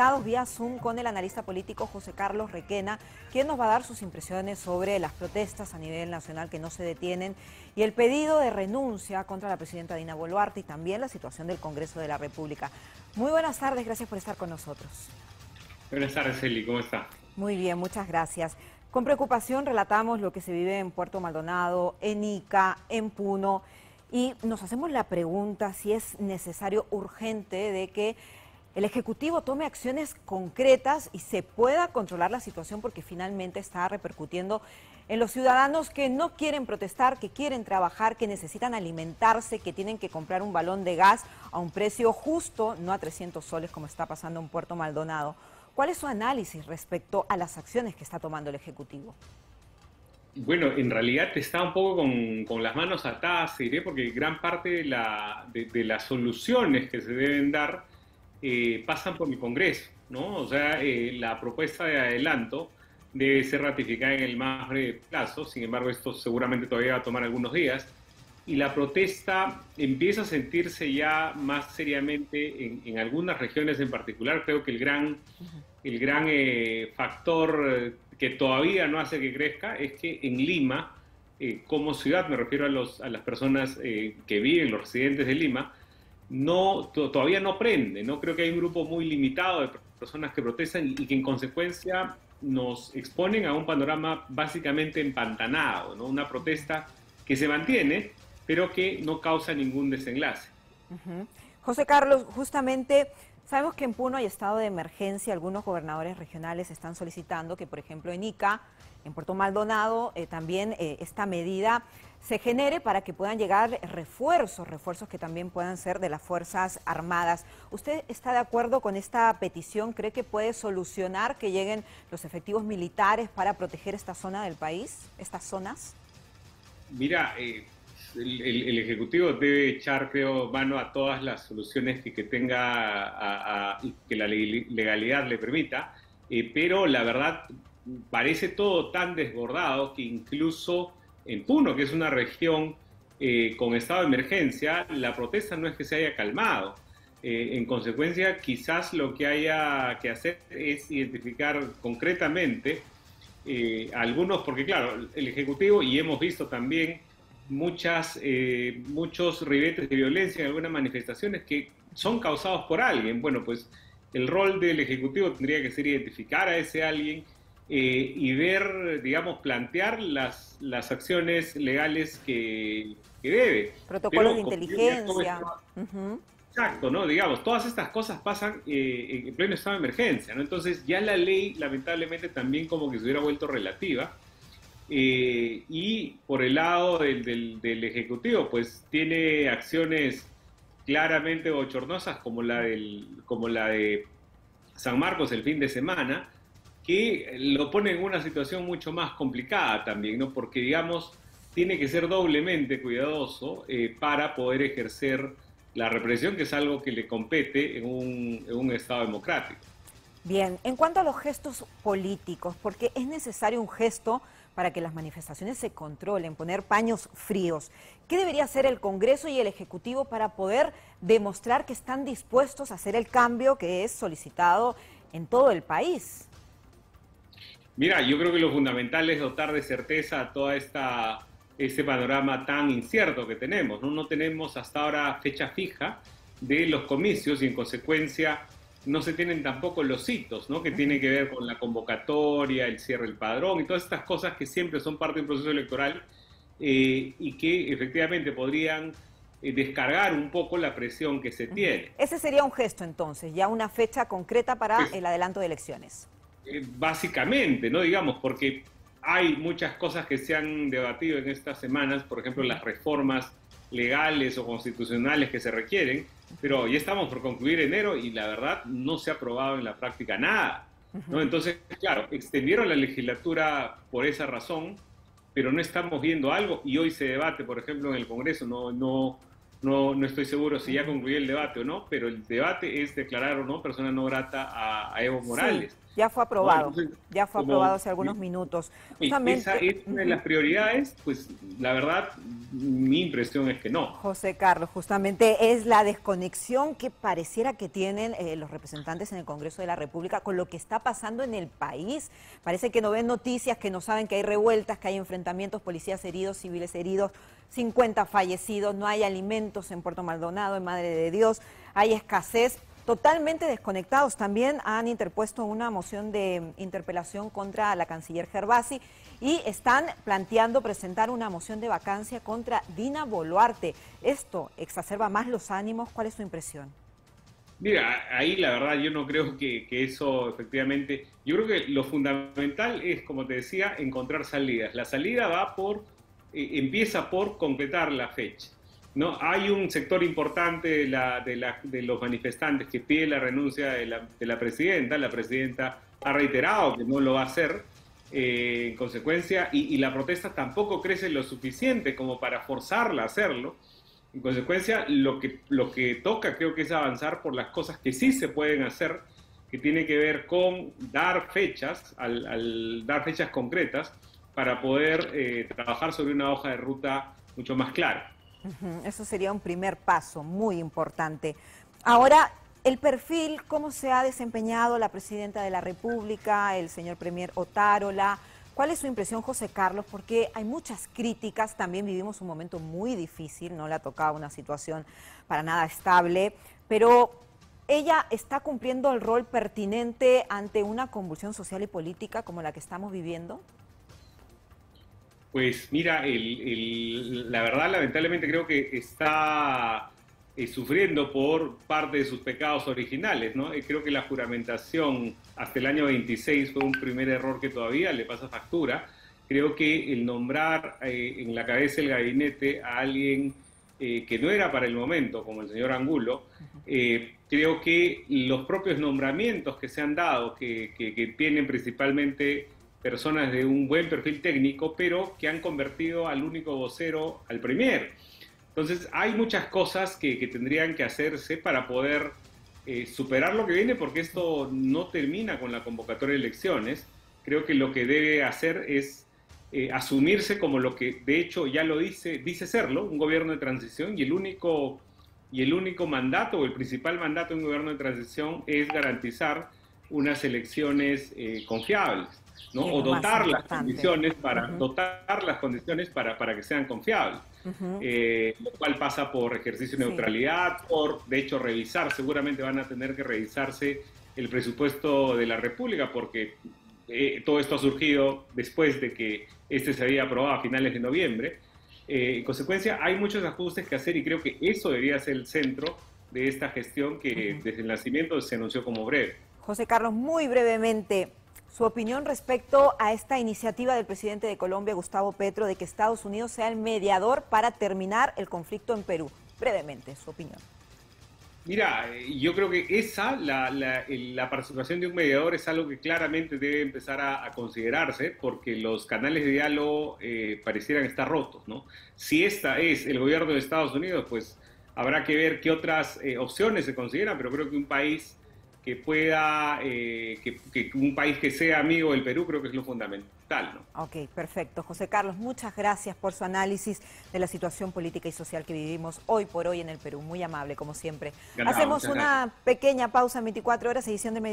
conectados vía Zoom con el analista político José Carlos Requena, quien nos va a dar sus impresiones sobre las protestas a nivel nacional que no se detienen y el pedido de renuncia contra la presidenta Dina Boluarte y también la situación del Congreso de la República. Muy buenas tardes, gracias por estar con nosotros. Buenas tardes, Eli, ¿cómo está? Muy bien, muchas gracias. Con preocupación relatamos lo que se vive en Puerto Maldonado, en Ica, en Puno, y nos hacemos la pregunta si es necesario, urgente, de que el Ejecutivo tome acciones concretas y se pueda controlar la situación, porque finalmente está repercutiendo en los ciudadanos que no quieren protestar, que quieren trabajar, que necesitan alimentarse, que tienen que comprar un balón de gas a un precio justo, no a 300 soles como está pasando en Puerto Maldonado. ¿Cuál es su análisis respecto a las acciones que está tomando el Ejecutivo? Bueno, en realidad está un poco con las manos atadas, diré, porque gran parte de las soluciones que se deben dar pasan por el Congreso, ¿no? O sea, la propuesta de adelanto debe ser ratificada en el más breve plazo, sin embargo, esto seguramente todavía va a tomar algunos días, y la protesta empieza a sentirse ya más seriamente en algunas regiones en particular. Creo que el gran factor que todavía no hace que crezca es que en Lima, como ciudad, me refiero a las personas que viven, los residentes de Lima, todavía no prende, ¿no? Creo que hay un grupo muy limitado de personas que protestan y que en consecuencia nos exponen a un panorama básicamente empantanado, ¿no? Una protesta que se mantiene, pero que no causa ningún desenlace. José Carlos, justamente sabemos que en Puno hay estado de emergencia. Algunos gobernadores regionales están solicitando que, por ejemplo, en Ica, en Puerto Maldonado, también esta medida se genere para que puedan llegar refuerzos que también puedan ser de las Fuerzas Armadas. ¿Usted está de acuerdo con esta petición? ¿Cree que puede solucionar que lleguen los efectivos militares para proteger esta zona del país, estas zonas? Mira, el Ejecutivo debe echar, creo, mano a todas las soluciones que tenga y que la legalidad le permita, pero la verdad parece todo tan desbordado que incluso en Puno, que es una región con estado de emergencia, la protesta no es que se haya calmado. En consecuencia, quizás lo que haya que hacer es identificar concretamente algunos, porque claro, el Ejecutivo, y hemos visto también muchos ribetes de violencia en algunas manifestaciones que son causados por alguien. Bueno, pues el rol del Ejecutivo tendría que ser identificar a ese alguien y ver, digamos, plantear las acciones legales que debe. Protocolos de inteligencia. Exacto, ¿no? Digamos, todas estas cosas pasan en pleno estado de emergencia, ¿no? Entonces ya la ley, lamentablemente, también como que se hubiera vuelto relativa. Y por el lado del Ejecutivo, pues tiene acciones claramente bochornosas como la de San Marcos el fin de semana, que lo pone en una situación mucho más complicada también, ¿no? Porque, digamos, tiene que ser doblemente cuidadoso para poder ejercer la represión, que es algo que le compete en un Estado democrático. Bien, en cuanto a los gestos políticos, porque es necesario un gesto para que las manifestaciones se controlen, poner paños fríos. ¿Qué debería hacer el Congreso y el Ejecutivo para poder demostrar que están dispuestos a hacer el cambio que es solicitado en todo el país? Mira, yo creo que lo fundamental es dotar de certeza a todo este panorama tan incierto que tenemos, ¿no? No tenemos hasta ahora fecha fija de los comicios y en consecuencia no se tienen tampoco los hitos, ¿no? Que tienen que ver con la convocatoria, el cierre del padrón y todas estas cosas que siempre son parte de un proceso electoral y que efectivamente podrían descargar un poco la presión que se tiene. Ese sería un gesto entonces, ya una fecha concreta para Pues, el adelanto de elecciones. Básicamente, ¿no? Digamos, porque hay muchas cosas que se han debatido en estas semanas, por ejemplo, las reformas legales o constitucionales que se requieren, pero ya estamos por concluir enero y la verdad no se ha aprobado en la práctica nada, ¿no? Entonces, claro, extendieron la legislatura por esa razón, pero no estamos viendo algo y hoy se debate, por ejemplo, en el Congreso, no estoy seguro si ya concluyó el debate o no, pero el debate es declarar o no persona no grata a Evo Morales. Sí. Ya fue ¿no? aprobado, Entonces, ya fue aprobado como hace algunos minutos. esa Justamente, es una de las prioridades, pues la verdad, mi impresión es que no. José Carlos, justamente es la desconexión que pareciera que tienen los representantes en el Congreso de la República con lo que está pasando en el país. Parece que no ven noticias, que no saben que hay revueltas, que hay enfrentamientos, policías heridos, civiles heridos, 50 fallecidos, no hay alimentos en Puerto Maldonado, en Madre de Dios, hay escasez. Totalmente desconectados. También han interpuesto una moción de interpelación contra la canciller Gervasi y están planteando presentar una moción de vacancia contra Dina Boluarte. ¿Esto exacerba más los ánimos? ¿Cuál es su impresión? Mira, ahí la verdad yo no creo que eso efectivamente, yo creo que lo fundamental es, como te decía, encontrar salidas. La salida va empieza por concretar la fecha. ¿No? Hay un sector importante de los manifestantes que pide la renuncia de la presidenta. La presidenta ha reiterado que no lo va a hacer en consecuencia, y la protesta tampoco crece lo suficiente como para forzarla a hacerlo. En consecuencia, lo que toca creo que es avanzar por las cosas que sí se pueden hacer, que tiene que ver con dar fechas, al dar fechas concretas, para poder trabajar sobre una hoja de ruta mucho más clara. Eso sería un primer paso muy importante. Ahora, el perfil, cómo se ha desempeñado la presidenta de la República, el señor premier Otárola. ¿Cuál es su impresión, José Carlos? Porque hay muchas críticas, también vivimos un momento muy difícil, no le ha tocado una situación para nada estable, pero ella está cumpliendo el rol pertinente ante una convulsión social y política como la que estamos viviendo. Pues mira, la verdad, lamentablemente creo que está sufriendo por parte de sus pecados originales, ¿no? Creo que la juramentación hasta el año 26 fue un primer error que todavía le pasa factura. Creo que el nombrar en la cabeza del gabinete a alguien que no era para el momento, como el señor Angulo, creo que los propios nombramientos que se han dado, que tienen principalmente personas de un buen perfil técnico, pero que han convertido al único vocero al premier. Entonces, hay muchas cosas que tendrían que hacerse para poder superar lo que viene, porque esto no termina con la convocatoria de elecciones. Creo que lo que debe hacer es asumirse como lo que, de hecho, ya lo dice serlo, un gobierno de transición, y el único mandato, o el principal mandato de un gobierno de transición es garantizar unas elecciones confiables. ¿No? O dotar las condiciones para que sean confiables. Lo cual pasa por ejercicio de neutralidad, por, de hecho, seguramente van a tener que revisarse el presupuesto de la República, porque todo esto ha surgido después de que este se había aprobado a finales de noviembre. En consecuencia, hay muchos ajustes que hacer, y creo que eso debería ser el centro de esta gestión que desde el nacimiento se anunció como breve. José Carlos, muy brevemente, su opinión respecto a esta iniciativa del presidente de Colombia, Gustavo Petro, de que Estados Unidos sea el mediador para terminar el conflicto en Perú. Brevemente, su opinión. Mira, yo creo que la participación de un mediador es algo que claramente debe empezar a considerarse, porque los canales de diálogo parecieran estar rotos, ¿no? Si esta es el gobierno de Estados Unidos, pues habrá que ver qué otras opciones se consideran, pero creo que un país que pueda, que un país que sea amigo del Perú, creo que es lo fundamental, ¿no? Ok, perfecto. José Carlos, muchas gracias por su análisis de la situación política y social que vivimos hoy por hoy en el Perú. Muy amable, como siempre. Ganado, hacemos una pequeña pausa en 24 horas, edición de Medio.